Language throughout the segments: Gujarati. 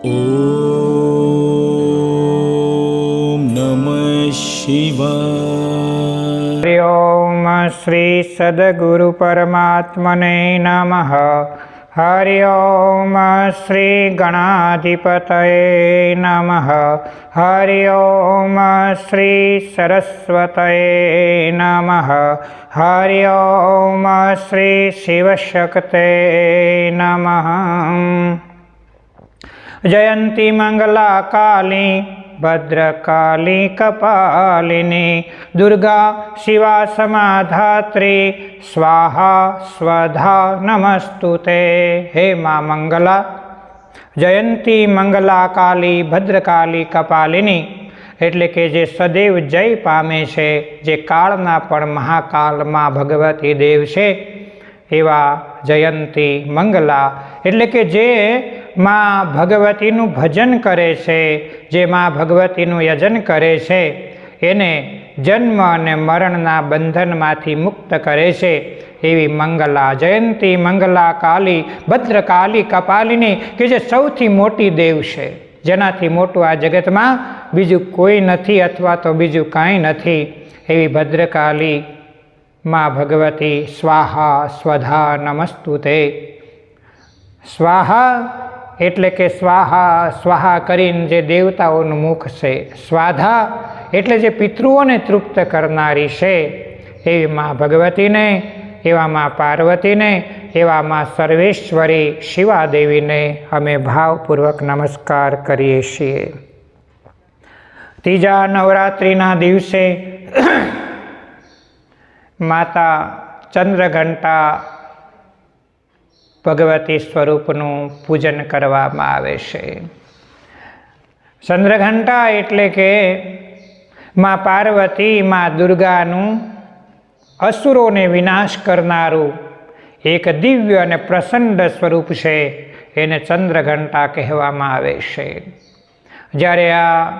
ઓમ નમઃ શિવાય. હરિ ઓમ શ્રી સદગુરુ પરમાત્મને નમઃ. હરિ ઓમ શ્રી ગણાધિપતયે નમઃ. હરિ ઓમ શ્રી સરસ્વતયે નમઃ. હરિ ઓમ શ્રી શિવશક્તે નમઃ. જયંતી મંગલા કાલી ભદ્રકાલી કપાલિની દુર્ગા શિવા સમાધાત્રી સ્વાહા સ્વધા નમસ્તુતે. હે મા મંગલા, જયંતી મંગલા કાલી ભદ્રકાલી કપાલિની એટલે કે જે સદૈવ જય પામે છે, જે કાળના પણ મહાકાલમાં ભગવતી દેવ છે એવા જયંતી મંગલા એટલે કે જે માં ભગવતીનું ભજન કરે છે, જે માં ભગવતીનું યજન કરે છે, એને જન્મ અને મરણના બંધનમાંથી મુક્ત કરે છે એવી મંગલા જયંતી મંગલા કાલી ભદ્રકાલી કપાલિની કે જે સૌથી મોટી દેવ છે, જેનાથી મોટું આ જગતમાં બીજું કોઈ નથી અથવા તો બીજું કાંઈ નથી એવી ભદ્રકાલી માં ભગવતી સ્વાહા સ્વધા નમસ્તુતે. સ્વાહા એટલે કે સ્વાહા સ્વાહા કરીને જે દેવતાઓનું મુખ છે, સ્વાધા એટલે જે પિતૃઓને તૃપ્ત કરનારી છે એવી મા ભગવતીને, એવા મા પાર્વતીને, એવા મા સર્વેશ્વરી શિવાદેવીને અમે ભાવપૂર્વક નમસ્કાર કરીએ છીએ. ત્રીજા નવરાત્રિના દિવસે માતા ચંદ્રઘંટા ભગવતી સ્વરૂપનું પૂજન કરવામાં આવે છે. ચંદ્રઘંટા એટલે કે મા પાર્વતી મા દુર્ગાનું અસુરોને વિનાશ કરનારું એક દિવ્ય અને પ્રચંડ સ્વરૂપ છે, એને ચંદ્રઘંટા કહેવામાં આવે છે. જ્યારે આ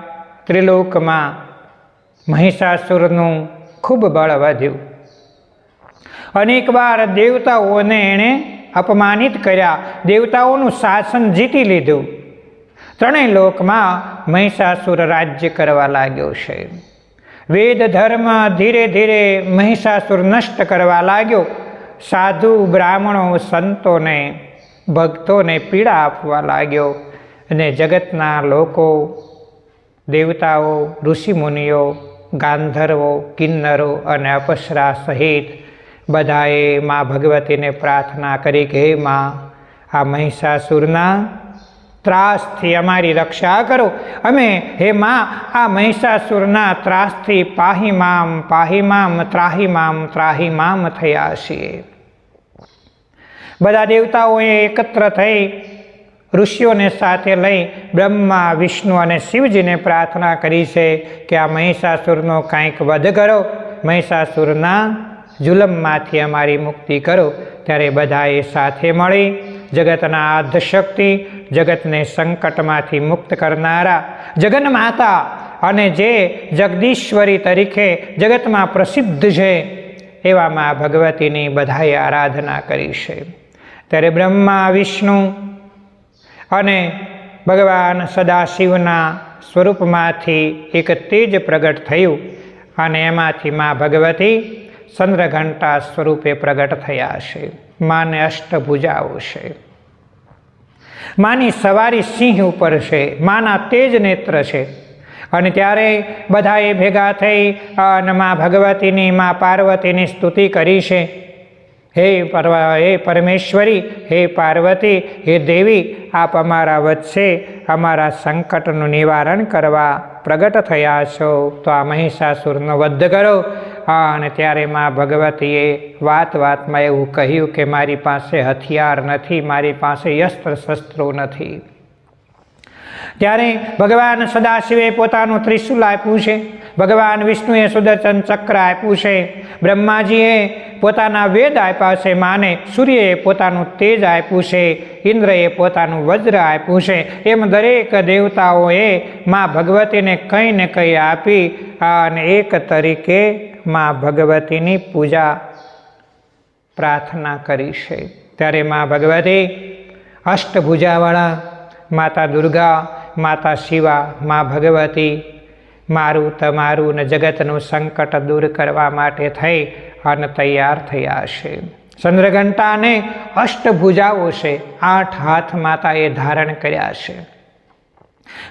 ત્રિલોકમાં મહિષાસુરનું ખૂબ બળ વધ્યું, અનેક વાર દેવતાઓને એણે અપમાનિત કર્યા, દેવતાઓનું શાસન જીતી લીધું, ત્રણેય લોકમાં મહિષાસુર રાજ્ય કરવા લાગ્યો છે. વેદ ધર્મ ધીરે ધીરે મહિષાસુર નષ્ટ કરવા લાગ્યો. સાધુ બ્રાહ્મણો સંતોને ભક્તોને પીડા આપવા લાગ્યો અને જગતના લોકો, દેવતાઓ, ઋષિમુનિઓ, ગાંધર્વો, કિન્નરો અને અપ્સરા સહિત બધાએ મા ભગવતીને પ્રાર્થના કરી કે હે મા, આ મહિષાસુરના ત્રાસથી અમારી રક્ષા કરો. અમે હે મા આ મહિષાસુરના ત્રાસથી પાહિમામ પાહિમામ ત્રાહિમામ ત્રાહિમામ થયા છીએ. બધા દેવતાઓએ એકત્ર થઈ ઋષિઓને સાથે લઈ બ્રહ્મા, વિષ્ણુ અને શિવજીને પ્રાર્થના કરી છે કે આ મહિષાસુરનો કાંઈક વધ કરો, મહિષાસુરના જુલમમાંથી અમારી મુક્તિ કરો. ત્યારે બધાએ સાથે મળી જગતના આદ્યશક્તિ, જગતને સંકટમાંથી મુક્ત કરનારા જગન્માતા અને જે જગદીશ્વરી તરીકે જગતમાં પ્રસિદ્ધ છે એવા મા ભગવતીની બધાએ આરાધના કરી છે. ત્યારે બ્રહ્મા, વિષ્ણુ અને ભગવાન સદાશિવના સ્વરૂપમાંથી એક તેજ પ્રગટ થયું અને એમાંથી મા ભગવતી ચંદ્રઘંટા સ્વરૂપે પ્રગટ થયા છે. માને અષ્ટભુજાઓ છે, માની સવારી સિંહ ઉપર છે, માના તેજ નેત્ર છે. અને ત્યારે બધાએ ભેગા થઈ અને મા ભગવતીની, મા પાર્વતીની સ્તુતિ કરી છે. હે પરમેશ્વરી, હે પાર્વતી, હે દેવી, આપ અમારા વચ્ચે અમારા સંકટનું નિવારણ કરવા પ્રગટ થયા છો, તો આ મહિષાસુરનો વધ કરો. અને ત્યારે મા ભગવતીએ વાત વાતમાં એવું કહ્યું કે મારી પાસે હથિયાર નથી, મારી પાસે અસ્ત્ર શસ્ત્રો નથી. ત્યારે ભગવાન સદાશિવે પોતાનું ત્રિશુલ આપ્યું છે, ભગવાન વિષ્ણુએ સુદર્શન ચક્ર આપ્યું છે, બ્રહ્માજીએ પોતાના વેદ આપ્યા છે માને, સૂર્યએ પોતાનું તેજ આપ્યું છે, ઇન્દ્રએ પોતાનું વજ્ર આપ્યું છે. એમ દરેક દેવતાઓએ મા ભગવતીને કંઈ ને કંઈ આપી અને એક તરીકે મા ભગવતીની પૂજા પ્રાર્થના કરી છે. ત્યારે મા ભગવતી અષ્ટભુજાવાળા માતા દુર્ગા, માતા શિવા, મા ભગવતી મારું તમારું ને જગતનું સંકટ દૂર કરવા માટે થઈ અને તૈયાર થયા છે. ચંદ્રઘંટાને અષ્ટભુજાઓ છે, 8 હાથ માતાએ ધારણ કર્યા છે.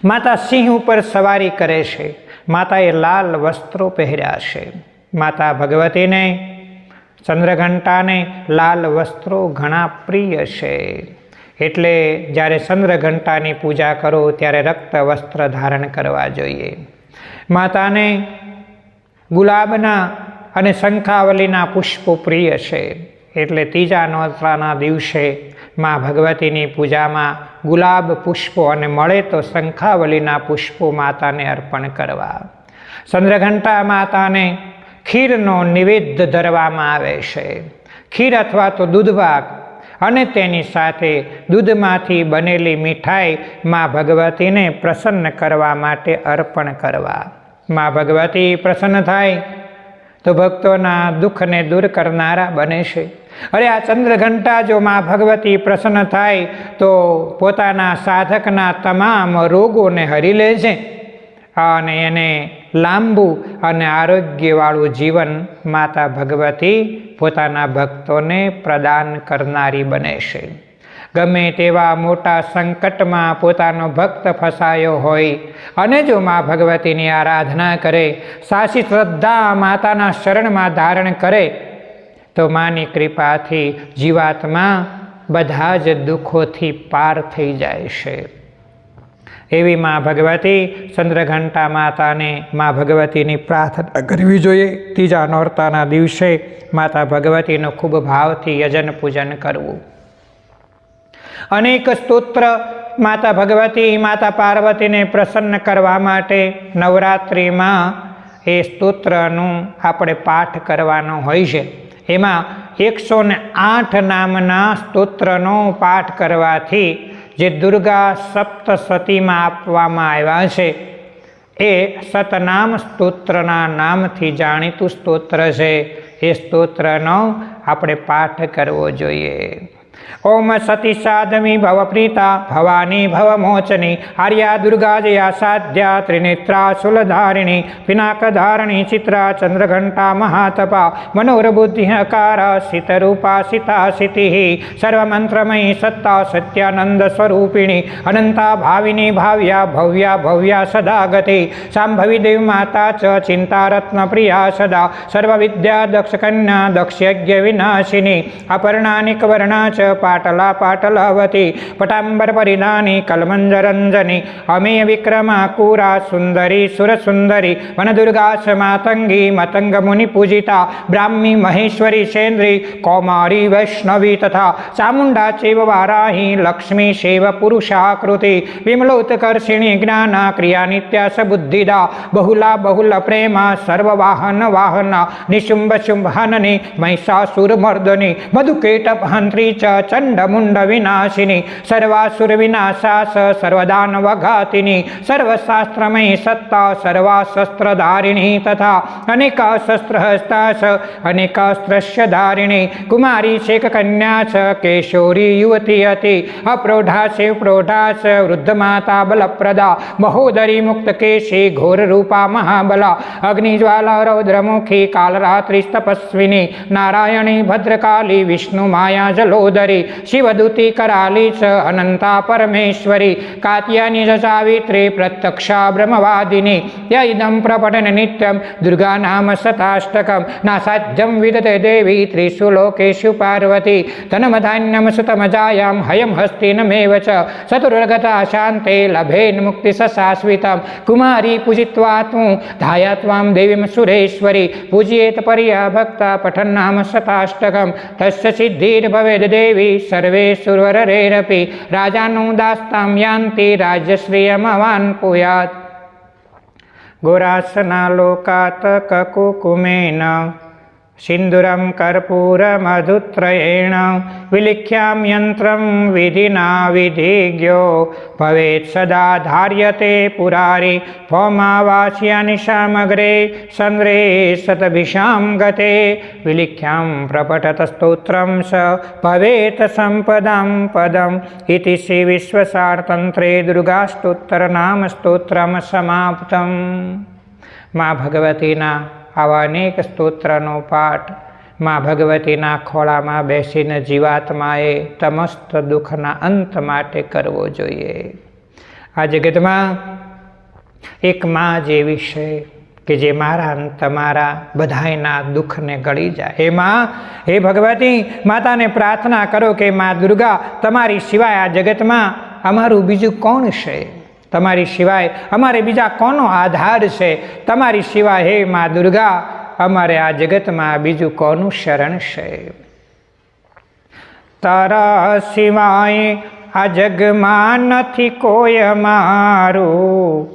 માતા સિંહ ઉપર સવારી કરે છે. માતાએ લાલ વસ્ત્રો પહેર્યા છે. માતા ભગવતીને ચંદ્રઘંટાને લાલ વસ્ત્રો ઘણા પ્રિય છે. એટલે જ્યારે ચંદ્રઘંટાની પૂજા કરો ત્યારે રક્ત વસ્ત્ર ધારણ કરવા જોઈએ. માતાને ગુલાબના અને શંખાવલીના પુષ્પો પ્રિય છે. એટલે ત્રીજા નોરતાના દિવસે મા ભગવતીની પૂજામાં ગુલાબ પુષ્પો અને મળે તો શંખાવલીના પુષ્પો માતાને અર્પણ કરવા. ચંદ્રઘંટા માતાને ખીરનો નિવેદ્ય ધરવામાં આવે છે. ખીર અથવા તો દૂધપાક અને તેની સાથે દૂધમાંથી બનેલી મીઠાઈ મા ભગવતીને પ્રસન્ન કરવા માટે અર્પણ કરવા. મા ભગવતી પ્રસન્ન થાય તો ભક્તોના દુઃખને દૂર કરનારા બને છે. અરે આ ચંદ્રઘંટા જો મા ભગવતી પ્રસન્ન થાય તો પોતાના સાધકના તમામ રોગોને હરી લે છે અને એને લાંબુ અને આરોગ્યવાળું જીવન માતા ભગવતી પોતાના ભક્તોને પ્રદાન કરનારી બને છે. ગમે તેવા મોટા સંકટમાં પોતાનો ભક્ત ફસાયો હોય અને જો મા ભગવતીની આરાધના કરે, સાચી શ્રદ્ધા માતાના શરણમાં ધારણ કરે તો માની કૃપાથી જીવાત્મા બધા જ દુઃખોથી પાર થઈ જાય છે. એવી મા ભગવતી ચંદ્રઘંટા માતાને મા ભગવતીની પ્રાર્થના કરવી જોઈએ. ત્રીજા નોરતાના દિવસે માતા ભગવતીનું ખૂબ ભાવથી યજન પૂજન કરવું. અનેક સ્તોત્ર માતા ભગવતી માતા પાર્વતીને પ્રસન્ન કરવા માટે નવરાત્રિમાં એ સ્તોત્રનું આપણે પાઠ કરવાનો હોય છે. એમાં 108 નામના સ્તોત્રનો પાઠ કરવાથી જે દુર્ગા સપ્તસતીમાં આપવામાં આવ્યા છે એ સતનામ સ્તોત્રના નામથી જાણીતું સ્તોત્ર છે. એ સ્તોત્રનો આપણે પાઠ કરવો જોઈએ. ઓમ સતી સાધમી ભવપ્રીતા ભવાની ભવમોચની આર્યા દુર્ગા જયા સાધ્યા ત્રિનેત્રા શૂલધારિણી પિનાકધારણી ચિત્રા ચંદ્રઘંટા મહાતપા મનોરબુદ્ધિહકારા સિતરૂપા સિતા સિતિ સર્વમંત્રમયી સત્તા સત્યાનંદ સ્વરૂપિણી અનંતા ભાવિની ભાવ્યા ભવ્યા ભવ્યા સદા ગતિ સાંભવી દેવ માતા ચ ચિંતારત્ન પ્રિયા સદા સર્વવિદ્યા દક્ષ કન્યા દક્ષયજ્ઞ વિનાશિની અપર્ણાનિક વર્ણા ચ પાટલા પાટલાવતી પટાંબર પરિધાની કલમંજરંજની અમેય વિક્રમા કુરા સુંદરી સુરસુંદરી વનદુર્ગા માતંગી મતંગ મુનિ પૂજિતા બ્રાહ્મી મહેશ્વરી સેન્દ્રી કૌમારી વૈષ્ણવી તથા ચામુંડા ચૈવ વારાહી લક્ષ્મી શૈવ પુરુષાકૃતિ વિમલોત્કર્ષિણી જ્ઞાના ક્રિયા નિત્યા સબુદ્ધિદા બહુલા બહુલ પ્રેમા સર્વવાહન વાહના નિશુંભ શુંભહનની મહિષાસુરમર્દની મધુકેટહંત્રી ચ ચંડમુંડ વિનાશિની સર્વાસુર વિનાશાસ સર્વદાનવઘાતિની સર્વશાસ્ત્રમયી સત્તા સર્વાશસ્ત્રધારિણી તથા અનેકા શસ્ત્રહસ્તાસ અનેકાસ્ત્રસ્ય ધારિણી કુમારી શેખ કન્યા ચ કેશોરી યુવતી હતી અપ્રોઢા શિવ પ્રોઢાસ વૃદ્ધ માતા બલપ્રદા મહોદરી મુક્ત કેશી ઘોર રૂપા મહાબલા અગ્નિજ્વાલા રૌદ્રમુખી કાલરાત્રિ તપસ્વિની નારાયણી ભદ્રકાલી વિષ્ણુ માયા જલોદરી શિવદૂતી કરાલી ચ અનંતા પરમેશ્વરી કાત્યાની ચ સાવિત્રી પ્રત્યક્ષા બ્રહ્મવાદિની યદમ પ્રપટન નિત્યમ દુર્ગા નામ શતાષ્ટકમ નાસાધ્યમ વિદતે દેવી ત્રિષુ લોકેષુ પાર્વતી ધનમધાન્યમ સુતમજાયામ હયમ હસ્તિનમેવ ચ ચતુર્ગતા શાંતે લભેન મુક્તિ સશાશ્વિતમ કુમારી પૂજિત્વા તું ધાયાત્વામ દેવીમ સુરેશ્વરી પૂજ્યેત પર્યા ભક્તા પઠન નામ શતાષ્ટકમ તસ્ય સિદ્ધિર્ભવેદ દેવી સર્વે સુરવરેરપી રાજાનું દાસ્તામ યાન્તિ રાજશ્રિયમવાન પુયાત ગોરાસના લોકાતક કુકુમેન સિંદુરમ કર્પૂરમધુત્રયેણ વિલિખ્યામ્યંત્રમ વિધિના વિધિજ્ઞો ભવેત સદા ધાર્યતે પુરારી ભૌમાવાસ્યાનિ સામગ્રે સંદ્રે સતભિષામ ગતે વિલિખ્યામ પ્રપઠત સ્તોત્રમ સ ભવેત સંપદમ પદમ ઇતિ શ્રી વિશ્વસારતંત્રે દુર્ગાસ્તોત્ર નામ સ્તોત્રમ સમાપ્તમ. મા ભગવતીના આવા અનેક સ્તોત્રનો પાઠ મા ભગવતીના ખોળામાં બેસીને જીવાત્માએ તમસ્ત દુઃખના અંત માટે કરવો જોઈએ. આ જગતમાં એક મા જેવી છે કે જે મારા અને તમારા બધાયના દુઃખને ગળી જાય. હે મા, હે ભગવતી, માતાને પ્રાર્થના કરો કે મા દુર્ગા, તમારી સિવાય આ જગતમાં અમારું બીજું કોણ છે? તમારી સિવાય અમારે બીજા કોનો આધાર છે? તમારી સિવાય હે મા દુર્ગા અમારે આ જગતમાં બીજું કોનું શરણ છે? તારા સિવાય આ જગમાં નથી કોઈ મારું,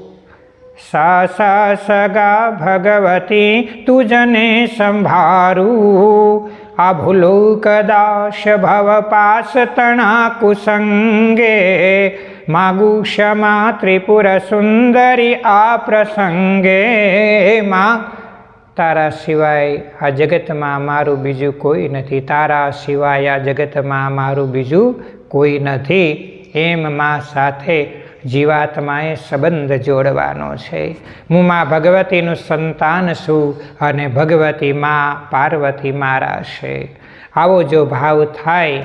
સા સગા ભગવતી તુજને સંભારું. આ ભૂલો કદાશ ભવ પાસ તણા કુસંગે, માગું ક્ષમા ત્રિપુર સુંદરી આ પ્રસંગે. માં, તારા સિવાય આ જગતમાં મારું બીજું કોઈ નથી, તારા સિવાય આ જગતમાં મારું બીજું કોઈ નથી. એમ માં સાથે જીવાત્માએ સંબંધ જોડવાનો છે. હું મા ભગવતીનું સંતાન છું અને ભગવતી મા પાર્વતી મારા છે. આવો જો ભાવ થાય,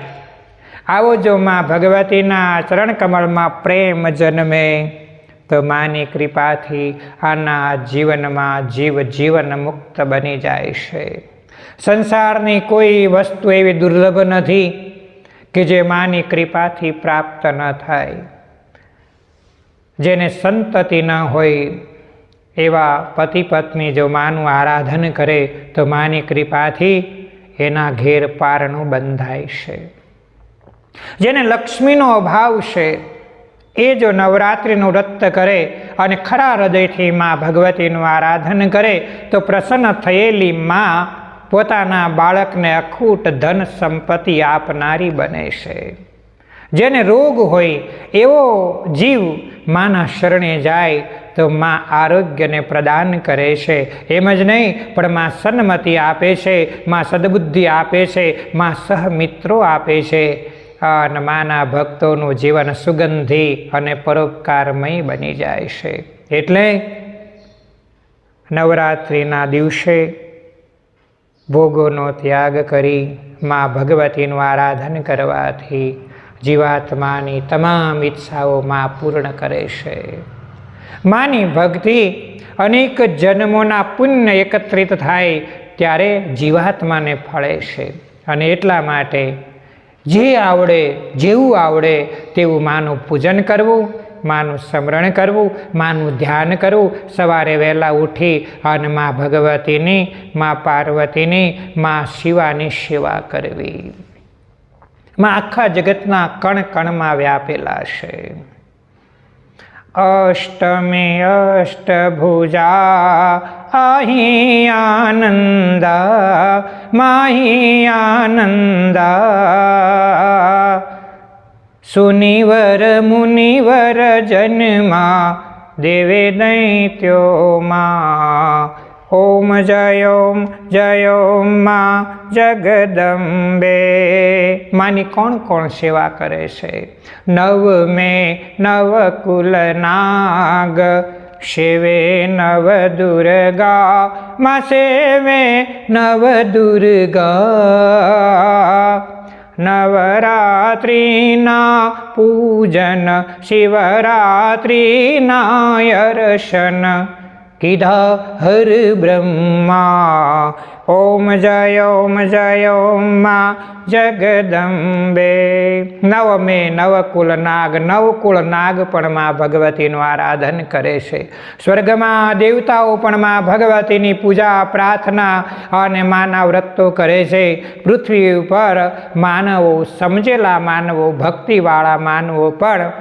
આવો જો મા ભગવતીના ચરણ કમળમાં પ્રેમ જન્મે તો માની કૃપાથી આના જીવનમાં જીવન મુક્ત બની જાય છે. સંસારની કોઈ વસ્તુ એવી દુર્લભ નથી કે જે માની કૃપાથી પ્રાપ્ત ન થાય. જેને સંતતિ ન હોય એવા પતિ પત્ની જો માનું આરાધન કરે તો માની કૃપાથી એના ઘેર પારણું બંધાય છે. જેને લક્ષ્મીનો અભાવ છે એ જો નવરાત્રિનું વ્રત કરે અને ખરા હૃદયથી મા ભગવતીનું આરાધન કરે તો પ્રસન્ન થયેલી મા પોતાના બાળકને અખૂટ ધન સંપત્તિ આપનારી બને છે. જેને રોગ હોય એવો જીવ માના શરણે જાય તો મા આરોગ્યને પ્રદાન કરે છે. એમ જ નહીં પણ મા સન્મતિ આપે છે, મા સદબુદ્ધિ આપે છે, મા સહમિત્રો આપે છે. અને માના ભક્તોનું જીવન સુગંધી અને પરોપકારમય બની જાય છે. એટલે નવરાત્રિના દિવસે ભોગોનો ત્યાગ કરી મા ભગવતીનું આરાધન કરવાથી જીવાત્માની તમામ ઈચ્છાઓ મા પૂર્ણ કરે છે. માની ભક્તિ અનેક જન્મોના પુણ્ય એકત્રિત થાય ત્યારે જીવાત્માને ફળે છે. અને એટલા માટે જે આવડે, જેવું આવડે તેવું માનું પૂજન કરવું, માનું સ્મરણ કરવું, માનું ધ્યાન કરવું. સવારે વહેલા ઉઠી અને મા ભગવતીની, મા પાર્વતીની, મા શિવાની સેવા કરવી. માં આખા જગતના કણ કણમાં વ્યાપેલા છે. અષ્ટમે અષ્ટભુજા અહીં આનંદા, માહી આનંદા. સુનિવર મુનિવર જન્મા, દેવે દૈત્યોમાં. ઓમ જય ઓમ મા જગદંબે. માની કોણ કોણ સેવા કરે છે? નવ મે નવ કુલ નાગ, શિવે નવ દુર્ગા, મા સેવે નવ દુર્ગા. નવરાત્રિના પૂજન, શિવરાત્રિના અર્શન, કીધા હર બ્રહ્મા. ઓમ જય ઓમ મા જગદંબે. નવમે નવકુલ નાગ, નવકુળ નાગ પણ મા ભગવતીનું આરાધન કરે છે. સ્વર્ગમાં દેવતાઓ પણ મા ભગવતીની પૂજા, પ્રાર્થના અને માના વ્રતો કરે છે. પૃથ્વી ઉપર માનવો, સમજેલા માનવો, ભક્તિવાળા માનવો પણ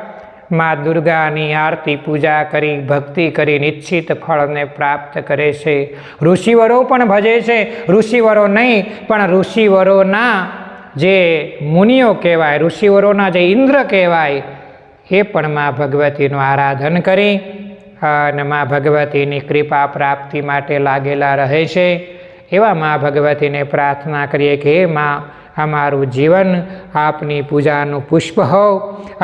માં દુર્ગાની આરતી પૂજા કરી ભક્તિ કરી નિશ્ચિત ફળને પ્રાપ્ત કરે છે. ઋષિવરો પણ ભજે છે. ઋષિવરો નહીં પણ ઋષિવરોના જે મુનિઓ કહેવાય, ઋષિવરોના જે ઇન્દ્ર કહેવાય, એ પણ મા ભગવતીનું આરાધન કરી અને મા ભગવતીની કૃપા પ્રાપ્તિ માટે લાગેલા રહે છે. એવા મા ભગવતીને પ્રાર્થના કરીએ કે હે મા, અમારું જીવન આપની પૂજાનું પુષ્પ હો,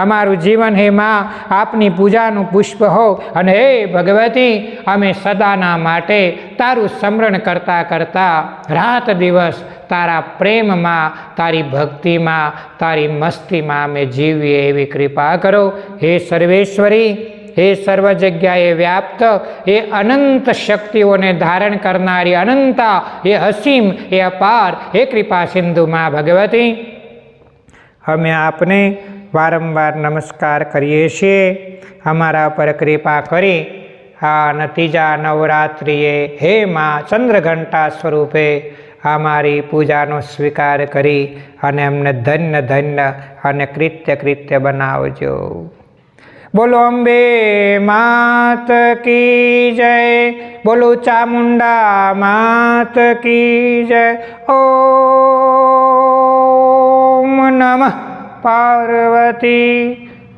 અમારું જીવન હે મા આપની પૂજાનું પુષ્પ હો. અને હે ભગવતી, અમે સદાના માટે તારું સ્મરણ કરતાં કરતાં રાત દિવસ તારા પ્રેમમાં, તારી ભક્તિમાં, તારી મસ્તીમાં અમે જીવીએ એવી કૃપા કરો. હે સર્વેશ્વરી, હે સર્વ જગ્યાએ વ્યાપ્ત, એ અનંત શક્તિઓને ધારણ કરનારી અનંતા, એ અસીમ, એ અપાર, એ કૃપા સિંધુ મા ભગવતી, અમે આપને વારંવાર નમસ્કાર કરીએ છીએ. અમારા પર કૃપા કરી આ ત્રીજા નવરાત્રિએ હે મા ચંદ્રઘંટા સ્વરૂપે અમારી પૂજાનો સ્વીકાર કરી અને અમને ધન્ય ધન્ય અને કૃત્ય બનાવજો. બોલો અંબે માત કી જય, બોલો ચામુંડા માત કી જય. ઓમ નમઃ પાર્વતી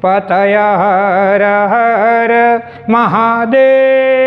પતય હર હર મહાદેવ.